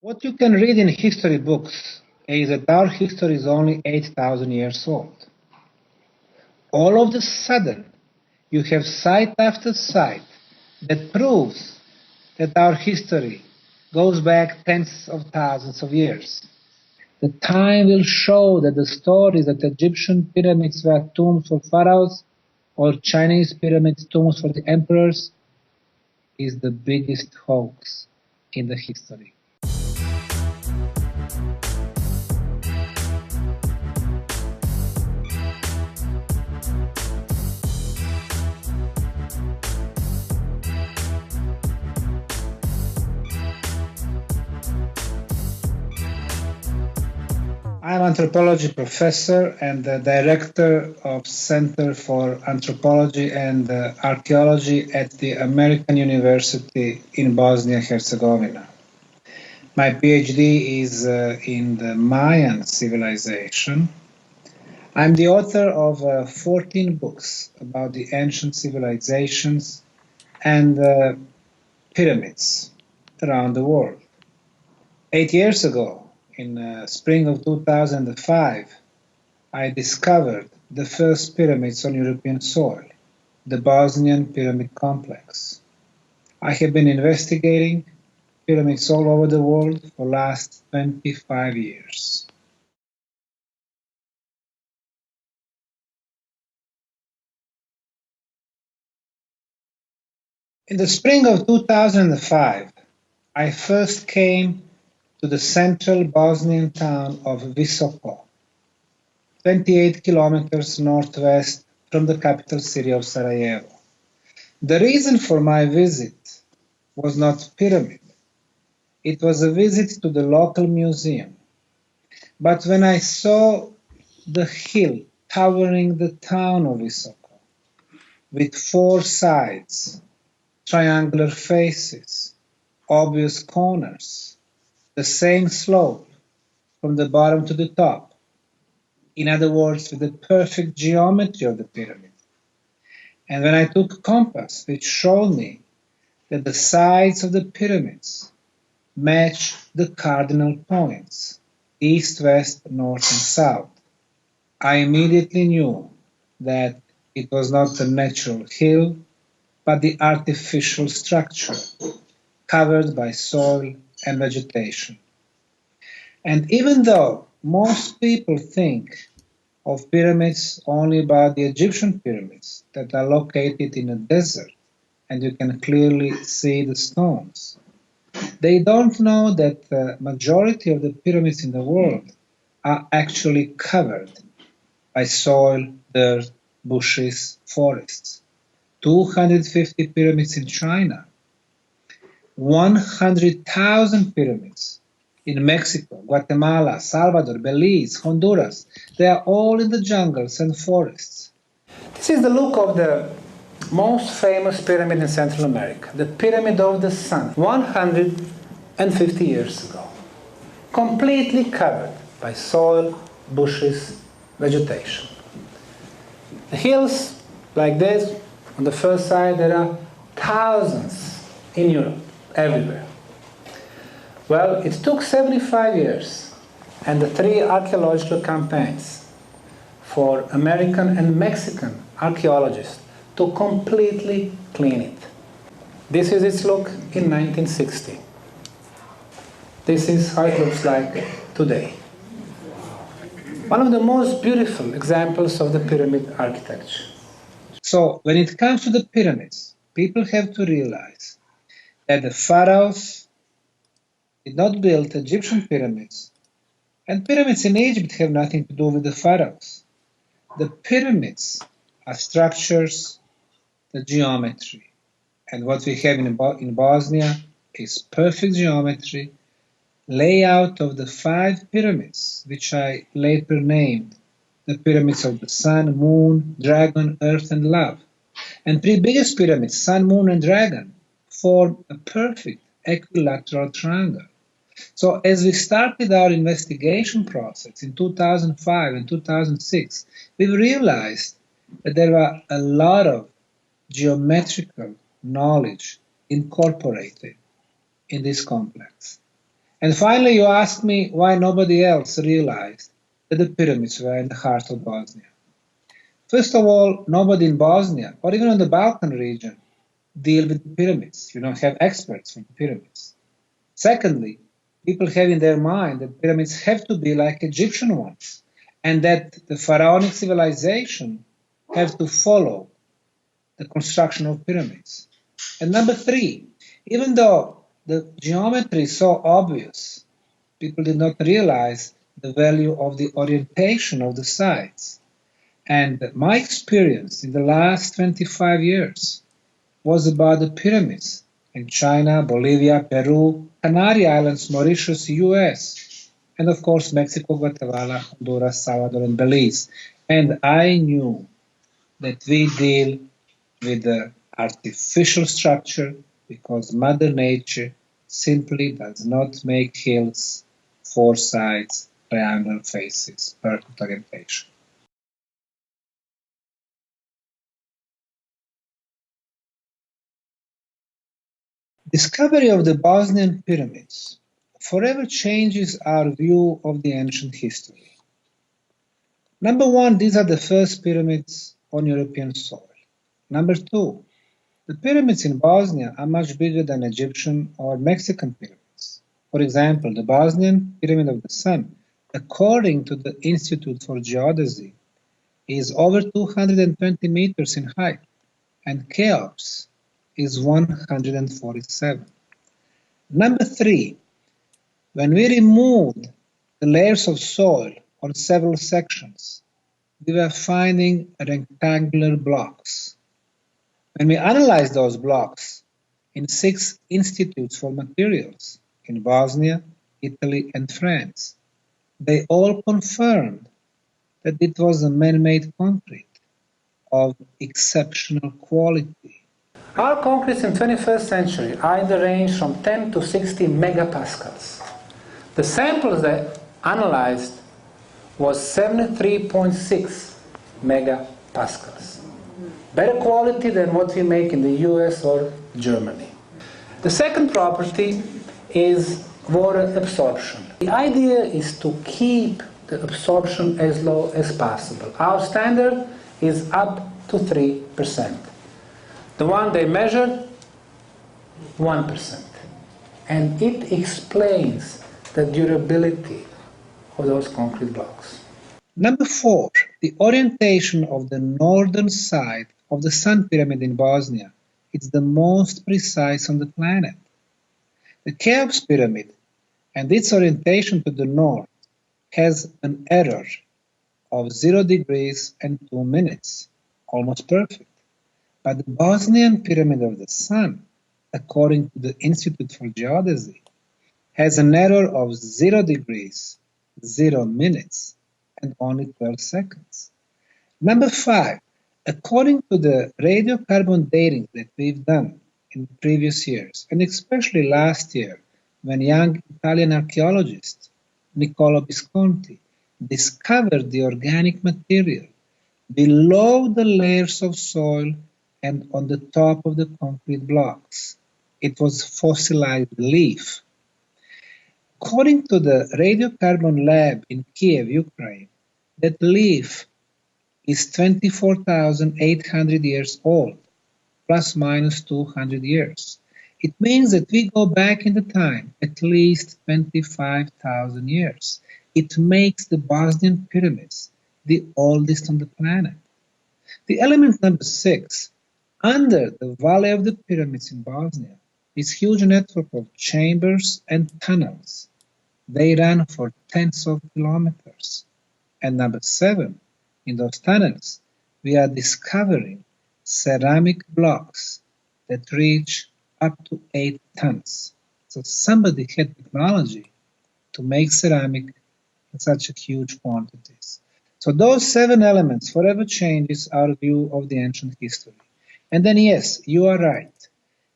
What you can read in history books is that our history is only 8,000 years old. All of a sudden, you have site after site that proves that our history goes back tens of thousands of years. The time will show that the stories that Egyptian pyramids were tombs for pharaohs or Chinese pyramids tombs for the emperors is the biggest hoax in the history. I'm anthropology professor and the director of Center for Anthropology and Archaeology at the American University in Bosnia-Herzegovina. My PhD is in the Mayan civilization. I'm the author of 14 books about the ancient civilizations and pyramids around the world. 8 years ago, in spring of 2005, I discovered the first pyramids on European soil, the Bosnian Pyramid Complex. I have been investigating pyramids all over the world for the last 25 years. In the spring of 2005, I first came to the central Bosnian town of Visoko, 28 kilometers northwest from the capital city of Sarajevo. The reason for my visit was not pyramid. It was a visit to the local museum. But when I saw the hill towering the town of Visoko, with four sides, triangular faces, obvious corners, the same slope from the bottom to the top, in other words, with the perfect geometry of the pyramid. And when I took a compass, which showed me that the sides of the pyramids match the cardinal points, east, west, north, and south, I immediately knew that it was not the natural hill, but the artificial structure covered by soil and vegetation. And even though most people think of pyramids only by the Egyptian pyramids that are located in a desert and you can clearly see the stones, they don't know that the majority of the pyramids in the world are actually covered by soil, dirt, bushes, forests. 250 pyramids in China, 100,000 pyramids in Mexico, Guatemala, Salvador, Belize, Honduras. They are all in the jungles and forests. This is the look of the most famous pyramid in Central America, the Pyramid of the Sun, 150 years ago. Completely covered by soil, bushes, vegetation. The hills, like this, on the first side, there are thousands in Europe, everywhere. Well, it took 75 years and the 3 archaeological campaigns for American and Mexican archaeologists to completely clean it. This is its look in 1960. This is how it looks like today. One of the most beautiful examples of the pyramid architecture. So, when it comes to the pyramids, people have to realize that the pharaohs did not build Egyptian pyramids, and pyramids in Egypt have nothing to do with the pharaohs. The pyramids are structures, the geometry, and what we have in Bosnia is perfect geometry, layout of the 5 pyramids, which I later named the pyramids of the Sun, Moon, Dragon, Earth, and Love. And 3 biggest pyramids, Sun, Moon, and Dragon, form a perfect equilateral triangle. So as we started our investigation process in 2005 and 2006, we realized that there were a lot of geometrical knowledge incorporated in this complex. And finally, you asked me why nobody else realized that the pyramids were in the heart of Bosnia. First of all, nobody in Bosnia, or even in the Balkan region, deal with the pyramids. You don't have experts for the pyramids. Secondly, people have in their mind that pyramids have to be like Egyptian ones, and that the pharaonic civilization have to follow the construction of pyramids. And number three, even though the geometry is so obvious, people did not realize the value of the orientation of the sites. And my experience in the last 25 years was about the pyramids in China, Bolivia, Peru, Canary Islands, Mauritius, US, and of course Mexico, Guatemala, Honduras, Salvador, and Belize. And I knew that we deal with the artificial structure because Mother Nature simply does not make hills, four sides, triangle faces, perfect orientation. Discovery of the Bosnian pyramids forever changes our view of the ancient history. Number one, these are the first pyramids on European soil. Number two, the pyramids in Bosnia are much bigger than Egyptian or Mexican pyramids. For example, the Bosnian Pyramid of the Sun, according to the Institute for Geodesy, is over 220 meters in height, and Cheops is 147. Number three, when we removed the layers of soil on several sections, we were finding rectangular blocks. When we analyzed those blocks in 6 institutes for materials in Bosnia, Italy, and France, they all confirmed that it was a man-made concrete of exceptional quality. Our concretes in the 21st century are in the range from 10 to 60 megapascals. The samples that analyzed was 73.6 megapascals. Better quality than what we make in the US or Germany. The second property is water absorption. The idea is to keep the absorption as low as possible. Our standard is up to 3%. The one they measured, 1%. And it explains the durability of those concrete blocks. Number four, the orientation of the northern side of the Sun Pyramid in Bosnia is the most precise on the planet. The Cheops Pyramid and its orientation to the north has an error of 0 degrees and 2 minutes, almost perfect. But the Bosnian Pyramid of the Sun, according to the Institute for Geodesy, has an error of 0 degrees, 0 minutes, and only 12 seconds. Number five, according to the radiocarbon dating that we've done in previous years, and especially last year, when young Italian archaeologist Niccolo Visconti discovered the organic material below the layers of soil and on the top of the concrete blocks. It was fossilized leaf. According to the radiocarbon lab in Kiev, Ukraine, that leaf is 24,800 years old, plus minus 200 years. It means that we go back in the time at least 25,000 years. It makes the Bosnian pyramids the oldest on the planet. The element number six, under the Valley of the Pyramids in Bosnia, is a huge network of chambers and tunnels. They run for tens of kilometers. And number seven, in those tunnels, we are discovering ceramic blocks that reach up to 8 tons. So somebody had technology to make ceramic in such a huge quantities. So those 7 elements forever changes our view of the ancient history. And then yes, you are right.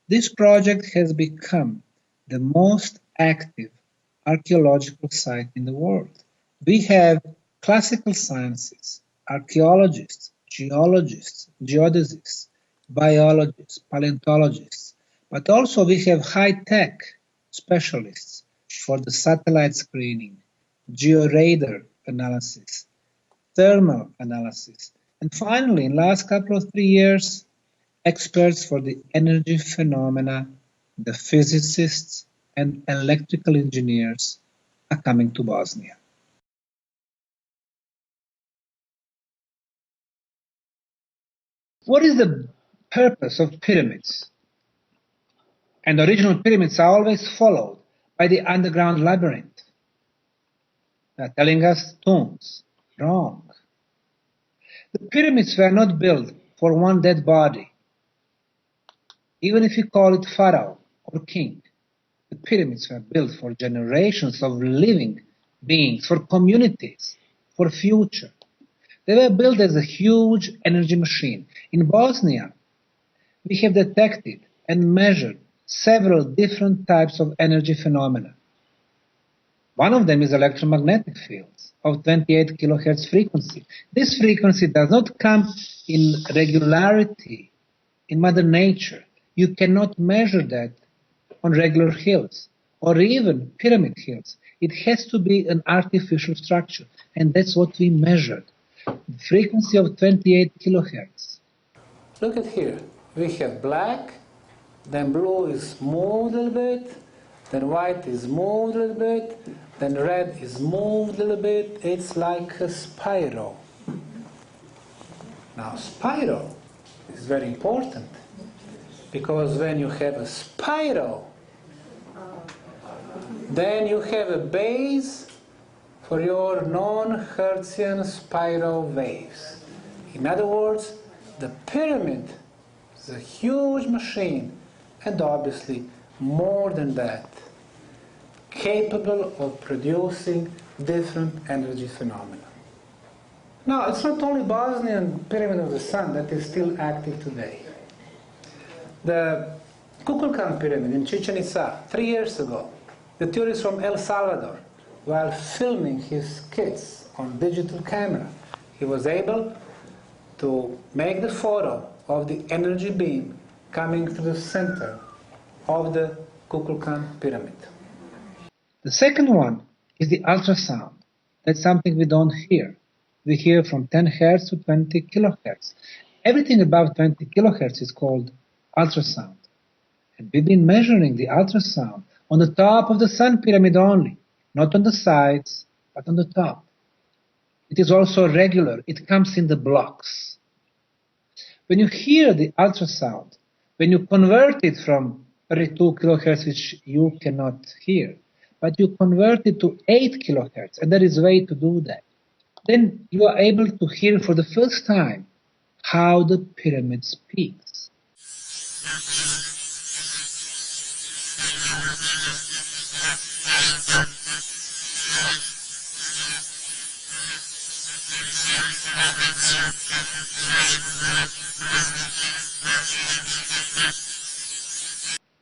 This project has become the most active archaeological site in the world. We have classical sciences, archaeologists, geologists, geodesists, biologists, paleontologists, but also we have high-tech specialists for the satellite screening, georadar analysis, thermal analysis, and finally, in the last couple of 3 years, experts for the energy phenomena, the physicists and electrical engineers are coming to Bosnia. What is the purpose of pyramids? And original pyramids are always followed by the underground labyrinth. They are telling us tombs. Wrong. The pyramids were not built for one dead body. Even if you call it pharaoh or king, the pyramids were built for generations of living beings, for communities, for future. They were built as a huge energy machine. In Bosnia, we have detected and measured several different types of energy phenomena. One of them is electromagnetic fields of 28 kilohertz frequency. This frequency does not come in regularity in Mother Nature. You cannot measure that on regular hills or even pyramid hills. It has to be an artificial structure, and that's what we measured. The frequency of 28 kilohertz. Look at here. We have black, then blue is moved a little bit, then white is moved a little bit, then red is moved a little bit. It's like a spiral. Now, spiral is very important because when you have a spiral, then you have a base for your non-Hertzian spiral waves. In other words, the pyramid is a huge machine, and obviously more than that, capable of producing different energy phenomena. Now, it's not only Bosnian Pyramid of the Sun that is still active today. The Kukulkan Pyramid in Chichen Itza, 3 years ago, the tourist from El Salvador, while filming his kids on digital camera, he was able to make the photo of the energy beam coming through the center of the Kukulkan Pyramid. The second one is the ultrasound. That's something we don't hear. We hear from 10 Hz to 20 kilohertz. Everything above 20 kilohertz is called ultrasound. And we've been measuring the ultrasound on the top of the Sun Pyramid only, not on the sides, but on the top. It is also regular. It comes in the blocks. When you hear the ultrasound, when you convert it from 32 kilohertz, which you cannot hear, but you convert it to 8 kilohertz, and there is a way to do that, then you are able to hear for the first time how the pyramid speaks.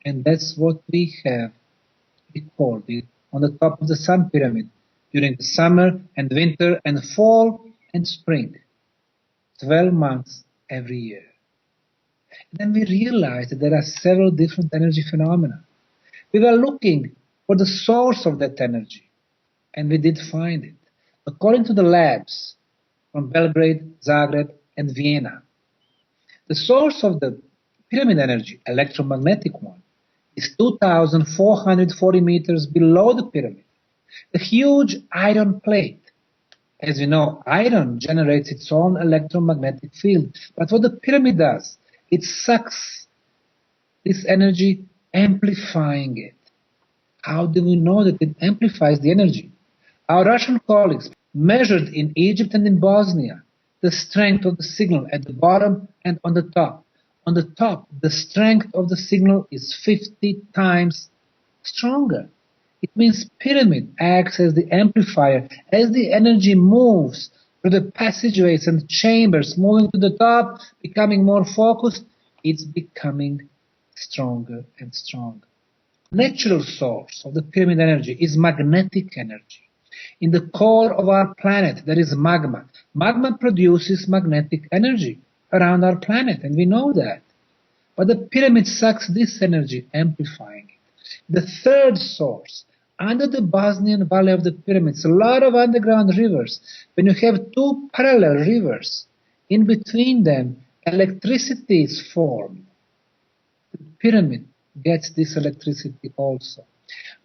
And that's what we have recorded on the top of the Sun Pyramid during the summer and winter and fall and spring, 12 months every year. And then we realized that there are several different energy phenomena. We were looking for the source of that energy, and we did find it. According to the labs from Belgrade, Zagreb, and Vienna, the source of the pyramid energy, electromagnetic one, is 2,440 meters below the pyramid. A huge iron plate. As we know, iron generates its own electromagnetic field. But what the pyramid does, it sucks this energy, amplifying it. How do we know that it amplifies the energy? Our Russian colleagues measured in Egypt and in Bosnia the strength of the signal at the bottom and on the top. On the top, the strength of the signal is 50 times stronger. It means pyramid acts as the amplifier. As the energy moves through the passageways and chambers, moving to the top, becoming more focused, it's becoming stronger and stronger. Natural source of the pyramid energy is magnetic energy. In the core of our planet, there is magma. Magma produces magnetic energy around our planet, and we know that. But the pyramid sucks this energy, amplifying it. The third source, under the Bosnian Valley of the Pyramids, a lot of underground rivers. When you have two parallel rivers, in between them, electricity is formed. The pyramid gets this electricity also.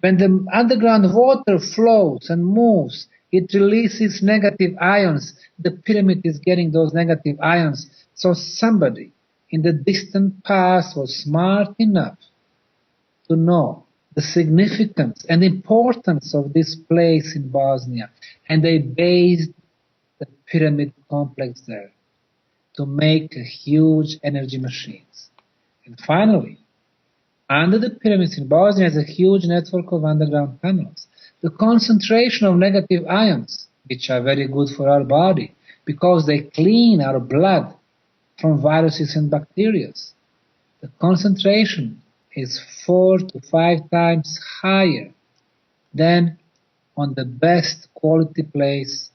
When the underground water flows and moves, it releases negative ions. The pyramid is getting those negative ions. So somebody in the distant past was smart enough to know the significance and importance of this place in Bosnia, and they based the pyramid complex there to make huge energy machines. And finally, under the pyramids in Bosnia is a huge network of underground tunnels. The concentration of negative ions, which are very good for our body, because they clean our blood from viruses and bacteria. The concentration is 4 to 5 times higher than on the best quality place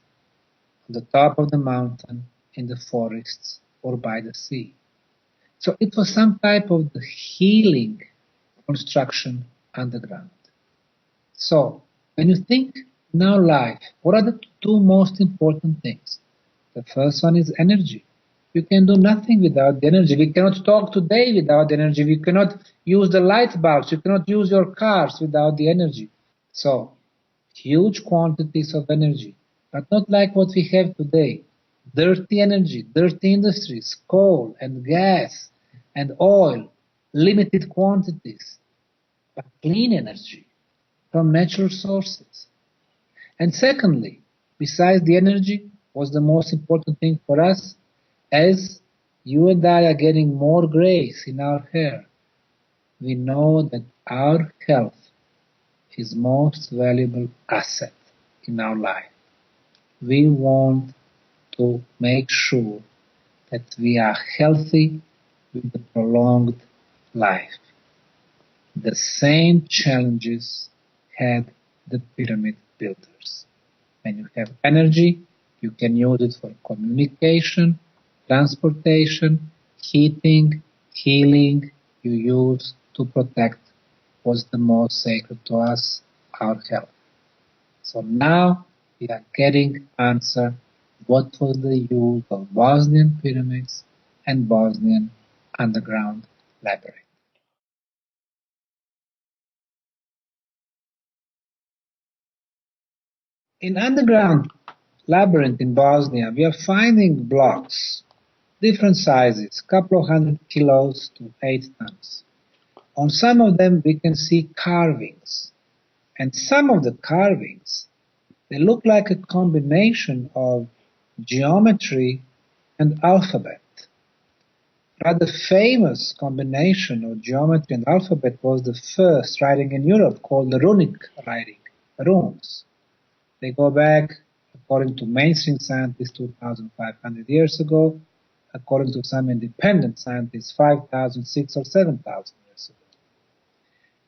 on the top of the mountain, in the forests, or by the sea. So it was some type of the healing construction underground. So when you think in our life, what are the two most important things? The first one is energy. You can do nothing without the energy. We cannot talk today without energy. We cannot use the light bulbs. You cannot use your cars without the energy. So, huge quantities of energy, but not like what we have today. Dirty energy, dirty industries, coal and gas and oil, limited quantities, but clean energy from natural sources. And secondly, besides the energy, what's the most important thing for us? As you and I are getting more grays in our hair, we know that our health is most valuable asset in our life. We want to make sure that we are healthy with a prolonged life. The same challenges had the pyramid builders. When you have energy, you can use it for communication, transportation, heating, healing. You use to protect what's the most sacred to us, our health. So now we are getting answer what was the use of Bosnian pyramids and Bosnian underground labyrinth. In underground labyrinth in Bosnia, we are finding blocks, different sizes, couple of 100 kilos to 8 tons. On some of them we can see carvings, and some of the carvings, they look like a combination of geometry and alphabet. Rather famous combination of geometry and alphabet was the first writing in Europe called the runic writing, runes. They go back, according to mainstream scientists, 2,500 years ago, according to some independent scientists, 5,000, 6,000 or 7,000 years ago.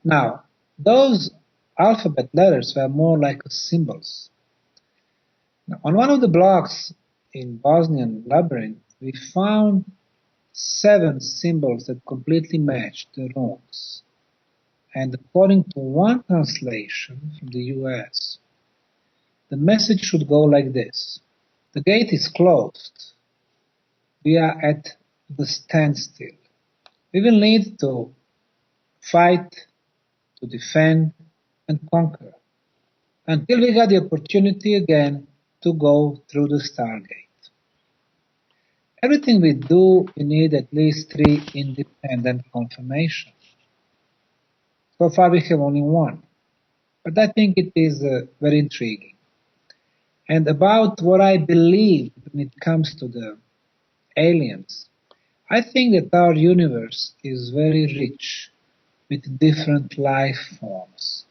Now, those alphabet letters were more like symbols. Now, on one of the blocks in Bosnian labyrinth, we found 7 symbols that completely matched the runes. And according to one translation from the US, the message should go like this: the gate is closed. We are at the standstill. We will need to fight, to defend, and conquer until we get the opportunity again to go through the Stargate. Everything we do, we need at least 3 independent confirmations. So far we have only one, but I think it is very intriguing. And about what I believe when it comes to the aliens, I think that our universe is very rich with different life forms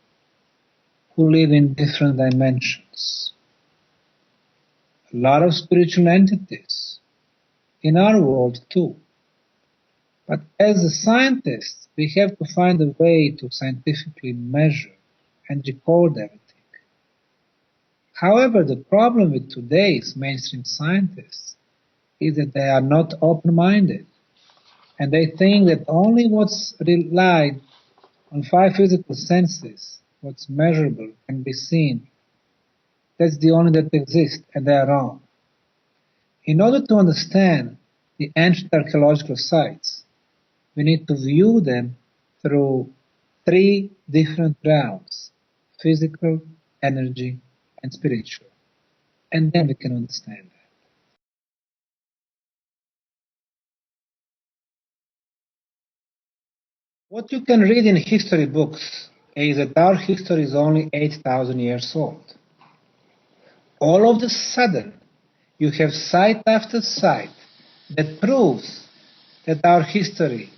who live in different dimensions. A lot of spiritual entities in our world too. But as a scientist, we have to find a way to scientifically measure and record everything. However, the problem with today's mainstream scientists is that they are not open-minded, and they think that only what's relied on 5 physical senses what's measurable can be seen. That's the only that exists, and they are wrong. In order to understand the ancient archaeological sites, we need to view them through three different realms: physical, energy, and spiritual. And then we can understand that. What you can read in history books is that our history is only 8,000 years old. All of a sudden, you have site after site that proves that our history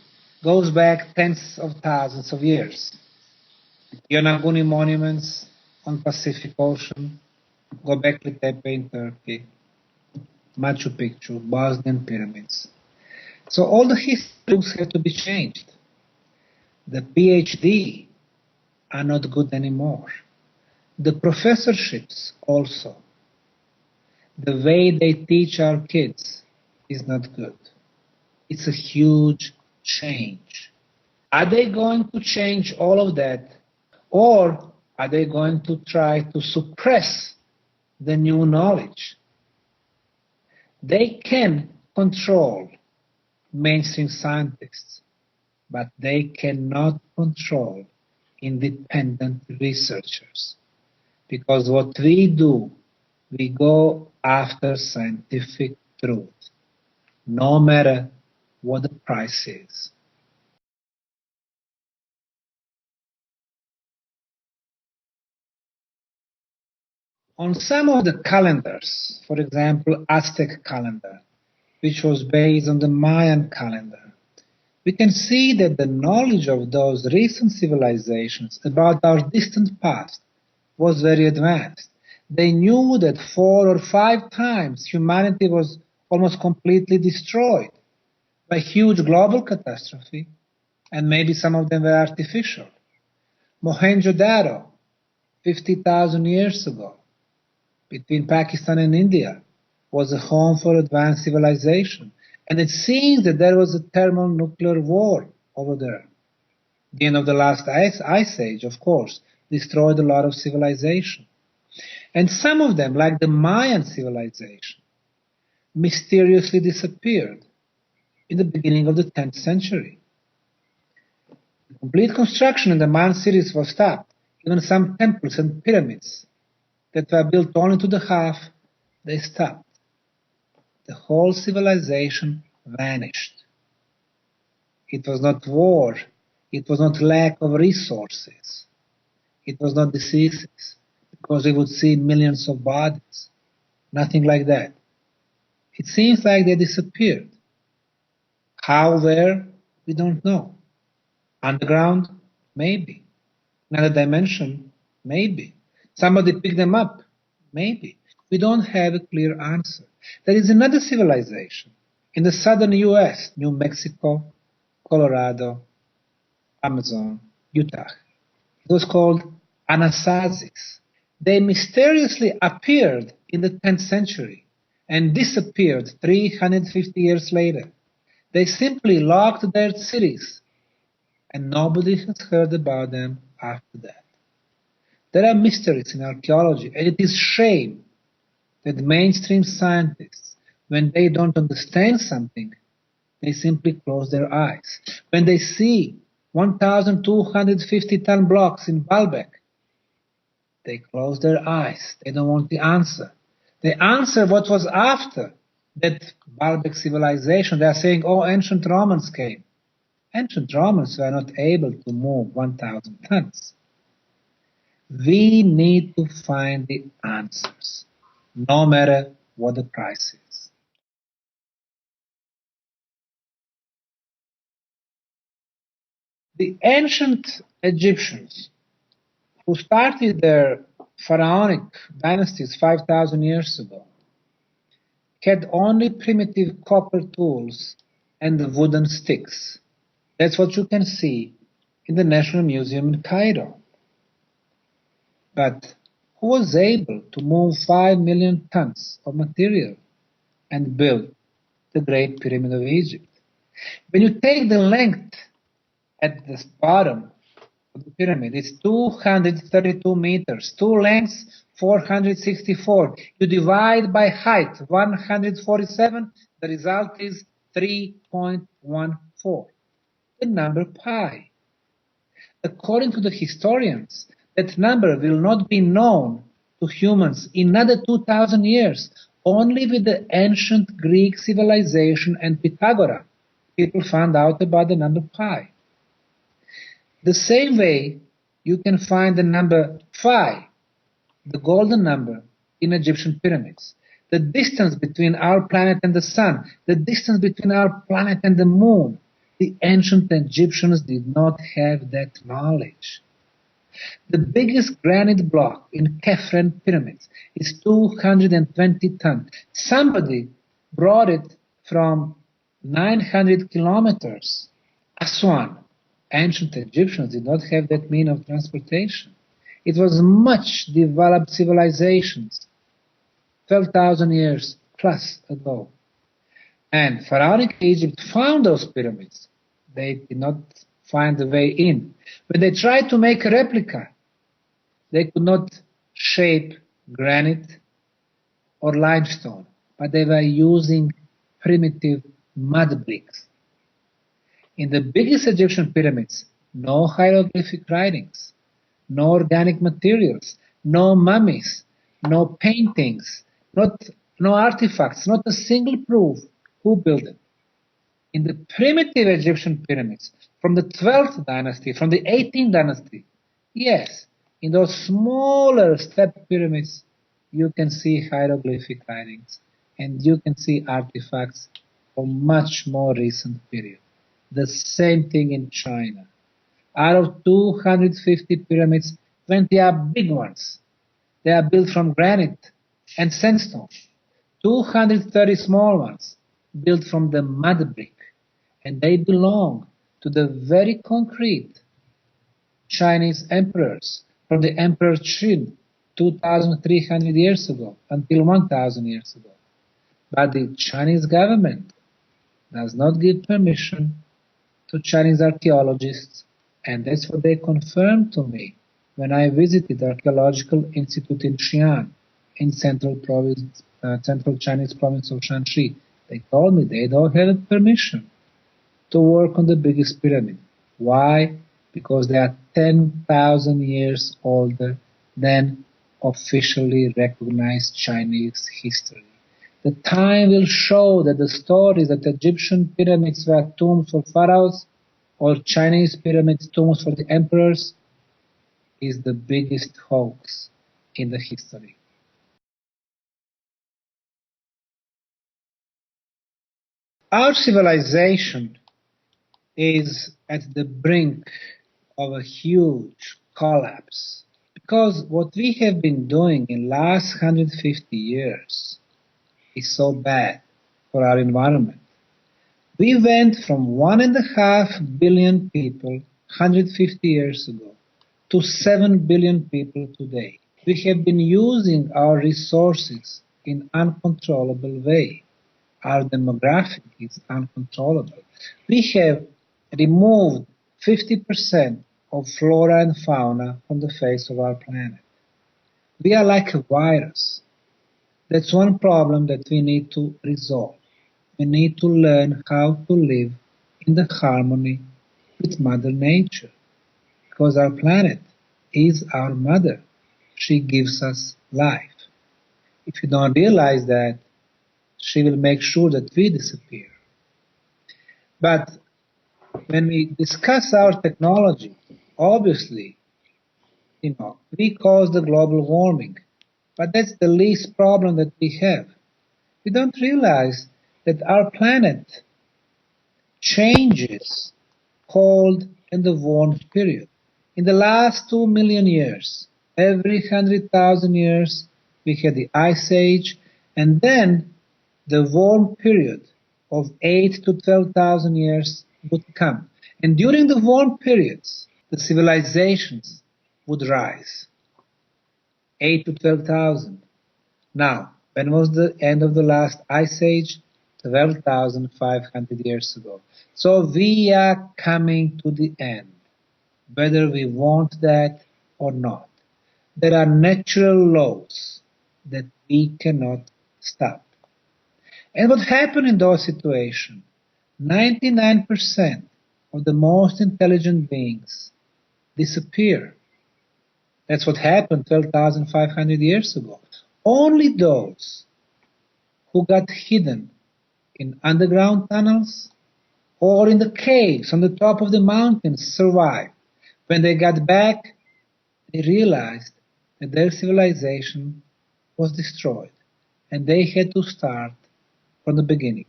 goes back tens of thousands of years. Yonaguni monuments on Pacific Ocean, Göbekli Tepe in Turkey, Machu Picchu, Bosnian pyramids. So all the history books have to be changed. The PhD are not good anymore. The professorships also. The way they teach our kids is not good. It's a huge change. Are they going to change all of that, or are they going to try to suppress the new knowledge? They can control mainstream scientists, but they cannot control independent researchers. Because what we do, we go after scientific truth, no matter what the price is. On some of the calendars, for example, Aztec calendar, which was based on the Mayan calendar, we can see that the knowledge of those recent civilizations about our distant past was very advanced. They knew that 4 or 5 times humanity was almost completely destroyed by huge global catastrophe, and maybe some of them were artificial. Mohenjo-daro, 50,000 years ago, between Pakistan and India, was a home for advanced civilization. And it seems that there was a thermonuclear war over there. The end of the last ice age, of course, destroyed a lot of civilization. And some of them, like the Mayan civilization, mysteriously disappeared in the beginning of the 10th century. The complete construction in the Mayan cities was stopped. Even some temples and pyramids that were built only to the half, they stopped. The whole civilization vanished. It was not war. It was not lack of resources. It was not diseases, because we would see millions of bodies. Nothing like that. It seems like they disappeared. How, where, we don't know. Underground? Maybe. Another dimension? Maybe. Somebody picked them up? Maybe. We don't have a clear answer. There is another civilization in the southern US, New Mexico, Colorado, Amazon, Utah. It was called Anasasis. They mysteriously appeared in the 10th century and disappeared 350 years later. They simply locked their cities, and nobody has heard about them after that. There are mysteries in archaeology, and it is shame that mainstream scientists, when they don't understand something, they simply close their eyes. When they see 1,250-ton blocks in Baalbek, they close their eyes. They don't want the answer. They answer what was after that Baalbek civilization. They are saying, oh, ancient Romans came. Ancient Romans were not able to move 1,000 tons. We need to find the answers, no matter what the price is. The ancient Egyptians, who started their pharaonic dynasties 5,000 years ago, had only primitive copper tools and wooden sticks. That's what you can see in the National Museum in Cairo. But who was able to move 5 million tons of material and build the Great Pyramid of Egypt? When you take the length at the bottom The pyramid is 232 meters, two lengths 464. You divide by height 147, the result is 3.14. The number pi. According to the historians, that number will not be known to humans in another 2000 years. Only with the ancient Greek civilization and Pythagoras, people found out about the number pi. The same way you can find the number phi, the golden number, in Egyptian pyramids. The distance between our planet and the sun, the distance between our planet and the moon. The ancient Egyptians did not have that knowledge. The biggest granite block in Khafre pyramids is 220 tons. Somebody brought it from 900 kilometers. Aswan. Ancient Egyptians did not have that mean of transportation. It was much developed civilizations, 12,000 years plus ago. And Pharaonic Egypt found those pyramids. They did not find the way in. When they tried to make a replica, they could not shape granite or limestone, but they were using primitive mud bricks. In the biggest Egyptian pyramids, no hieroglyphic writings, no organic materials, no mummies, no paintings, no artifacts, not a single proof who built it. In the primitive Egyptian pyramids, from the 12th dynasty, from the 18th dynasty, yes, in those smaller step pyramids, you can see hieroglyphic writings and you can see artifacts from much more recent period. The same thing in China. Out of 250 pyramids, 20 are big ones. They are built from granite and sandstone. 230 small ones built from the mud brick. And they belong to the very concrete Chinese emperors, from the Emperor Qin 2,300 years ago until 1,000 years ago. But the Chinese government does not give permission to Chinese archaeologists, and that's what they confirmed to me when I visited the Archaeological Institute in Xi'an, in central Chinese province of Shanxi. They told me they don't have permission to work on the biggest pyramid. Why? Because they are 10,000 years older than officially recognized Chinese history. The time will show that the stories that Egyptian pyramids were tombs for pharaohs or Chinese pyramids tombs for the emperors is the biggest hoax in the history. Our civilization is at the brink of a huge collapse because what we have been doing in last 150 years is so bad for our environment. We went from 1.5 billion people 150 years ago to 7 billion people today. We have been using our resources in uncontrollable way. Our demographic is uncontrollable. We have removed 50% of flora and fauna from the face of our planet. We are like a virus. That's one problem that we need to resolve. We need to learn how to live in the harmony with Mother Nature, because our planet is our mother. She gives us life. If you don't realize that, she will make sure that we disappear. But when we discuss our technology, obviously, we cause the global warming, but that's the least problem that we have. We don't realize that our planet changes cold and the warm period. In the last 2 million years, every 100,000 years, we had the Ice Age, and then the warm period of 8 to 12,000 years would come. And during the warm periods, the civilizations would rise. 8 to 12,000. Now, when was the end of the last Ice Age? 12,500 years ago. So we are coming to the end. whether we want that or not. There are natural laws that we cannot stop. And what happened in those situations? 99% of the most intelligent beings disappear. That's what happened 12,500 years ago. Only those who got hidden in underground tunnels or in the caves on the top of the mountains survived. When they got back, they realized that their civilization was destroyed and they had to start from the beginning.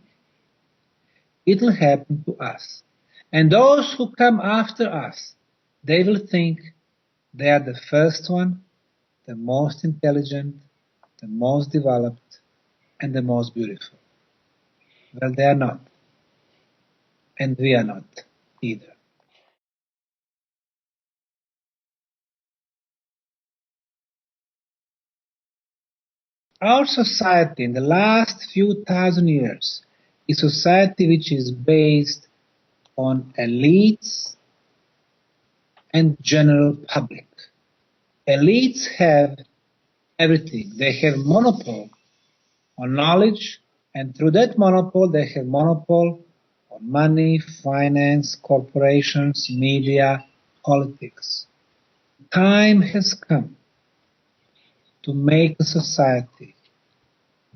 It will happen to us. And those who come after us, they will think they are the first one, the most intelligent, the most developed, and the most beautiful. Well, they are not. And we are not either. Our society in the last few thousand years is a society which is based on elites and general public. Elites have everything. They have monopol on knowledge, and through that monopol, they have monopol on money, finance, corporations, media, politics. Time has come to make a society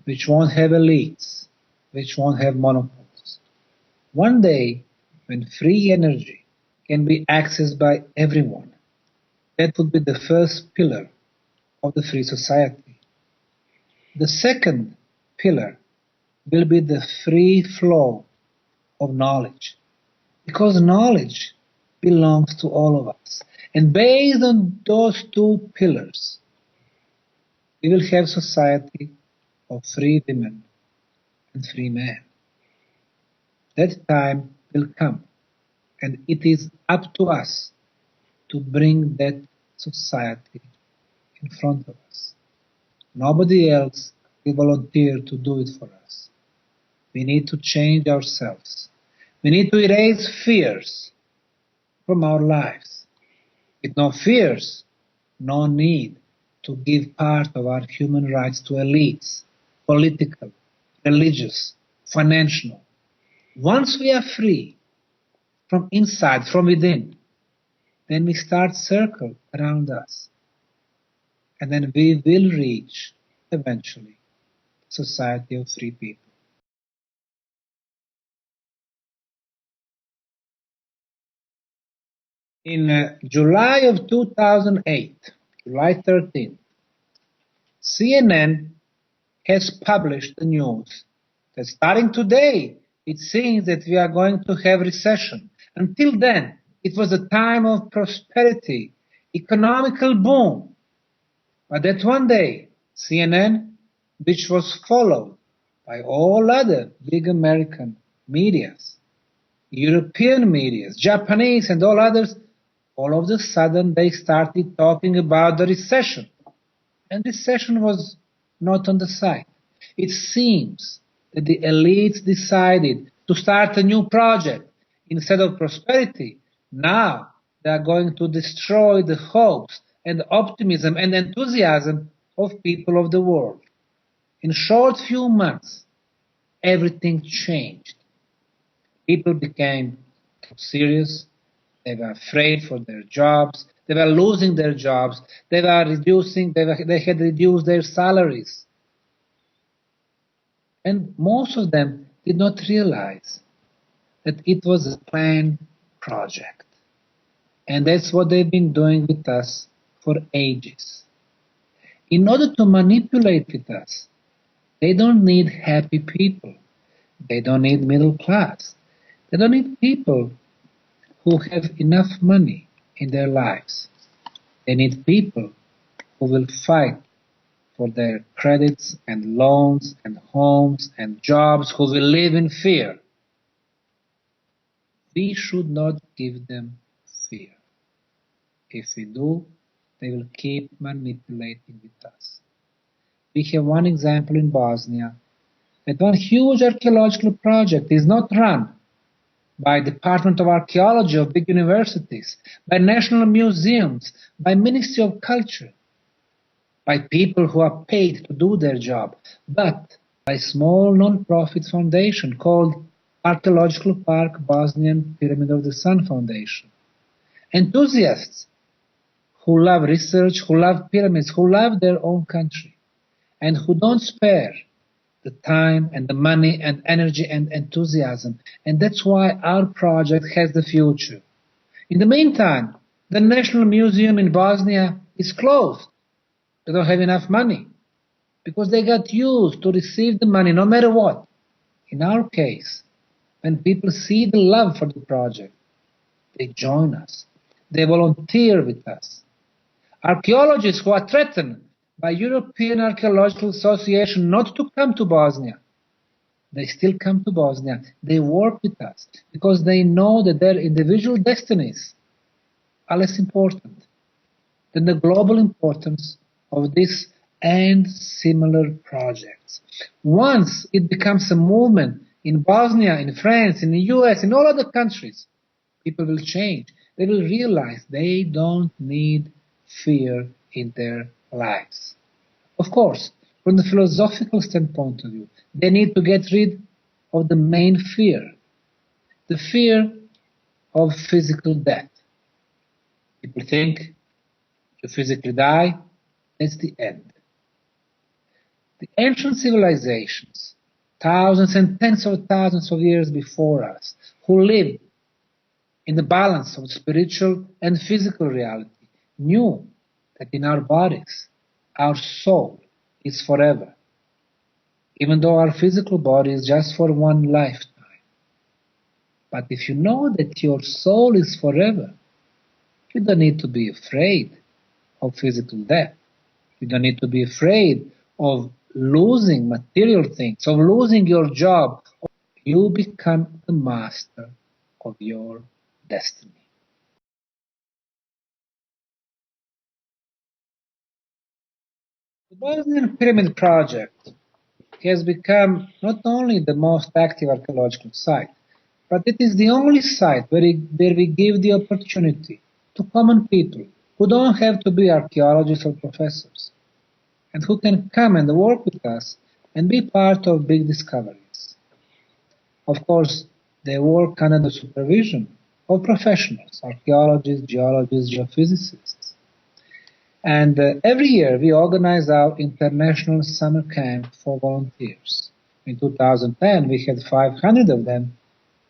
which won't have elites, which won't have monopols. One day, when free energy can be accessed by everyone, that would be the first pillar of the free society. The second pillar will be the free flow of knowledge, because knowledge belongs to all of us. And based on those two pillars, we will have society of free women and free men. That time will come, and it is up to us to bring that society in front of us. Nobody else will volunteer to do it for us. We need to change ourselves. We need to erase fears from our lives. With no fears, no need to give part of our human rights to elites, political, religious, financial. Once we are free from inside, from within, then we start circle around us. And then we will reach, eventually, society of free people. In July of 2008, July 13th, CNN has published the news that starting today, it seems that we are going to have recession. Until then, it was a time of prosperity, economical boom. But that one day, CNN, which was followed by all other big American medias, European medias, Japanese and all others, all of a sudden they started talking about the recession. And recession was not on the side. It seems that the elites decided to start a new project. Instead of prosperity, now they are going to destroy the hopes and optimism and enthusiasm of people of the world. In short few months, everything changed. People became serious. They were afraid for their jobs. They were losing their jobs. They had reduced their salaries. And most of them did not realize that it was a planned project. And that's what they've been doing with us for ages. In order to manipulate with us, they don't need happy people. They don't need middle class. They don't need people who have enough money in their lives. They need people who will fight for their credits and loans and homes and jobs, who will live in fear. We should not give them fear. If we do, they will keep manipulating with us. We have one example in Bosnia, that one huge archaeological project is not run by Department of Archaeology of big universities, by national museums, by Ministry of Culture, by people who are paid to do their job, but by a small non-profit foundation called Archaeological Park Bosnian Pyramid of the Sun Foundation. Enthusiasts who love research, who love pyramids, who love their own country, and who don't spare the time and the money and energy and enthusiasm. And that's why our project has the future. In the meantime, the National Museum in Bosnia is closed. They don't have enough money because they got used to receive the money no matter what. In our case, when people see the love for the project, they join us. They volunteer with us. Archaeologists who are threatened by European Archaeological Association not to come to Bosnia, they still come to Bosnia. They work with us because they know that their individual destinies are less important than the global importance of this and similar projects. Once it becomes a movement in Bosnia, in France, in the US, in all other countries, people will change. They will realize they don't need fear in their lives. Of course, from the philosophical standpoint of view, they need to get rid of the main fear, the fear of physical death. People think you physically die, that's the end. The ancient civilizations, thousands and tens of thousands of years before us, who lived in the balance of spiritual and physical reality, knew that in our bodies, our soul is forever, even though our physical body is just for one lifetime. But if you know that your soul is forever, you don't need to be afraid of physical death. You don't need to be afraid of losing material things, of losing your job. You become the master of your destiny. The Bosnian Pyramid Project has become not only the most active archaeological site, but it is the only site where we give the opportunity to common people who don't have to be archaeologists or professors, and who can come and work with us and be part of big discoveries. Of course, they work under the supervision of professionals, archaeologists, geologists, geophysicists. And every year we organize our international summer camp for volunteers. In 2010 we had 500 of them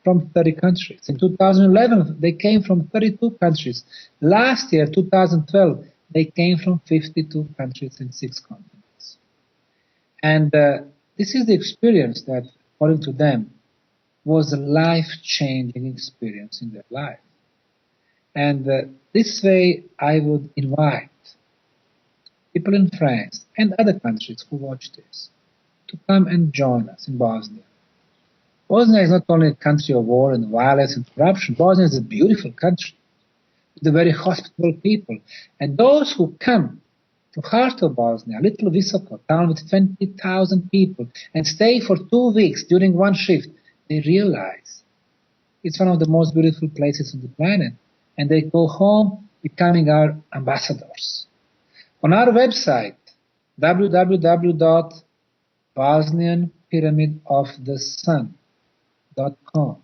from 30 countries. In 2011 they came from 32 countries. Last year, 2012, they came from 52 countries in 6 continents. And this is the experience that, according to them, was a life-changing experience in their life. And this way I would invite people in France and other countries who watch this to come and join us in Bosnia. Bosnia is not only a country of war and violence and corruption. Bosnia is a beautiful country with a very hospitable people. And those who come to heart of Bosnia, little Visoko, town with 20,000 people, and stay for 2 weeks during one shift, they realize it's one of the most beautiful places on the planet. And they go home becoming our ambassadors. On our website, www.bosnianpyramidofthesun.com,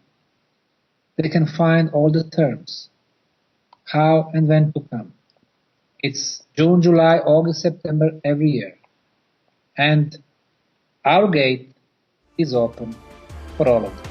they can find all the terms, how and when to come. It's June, July, August, September every year. And our gate is open for all of them.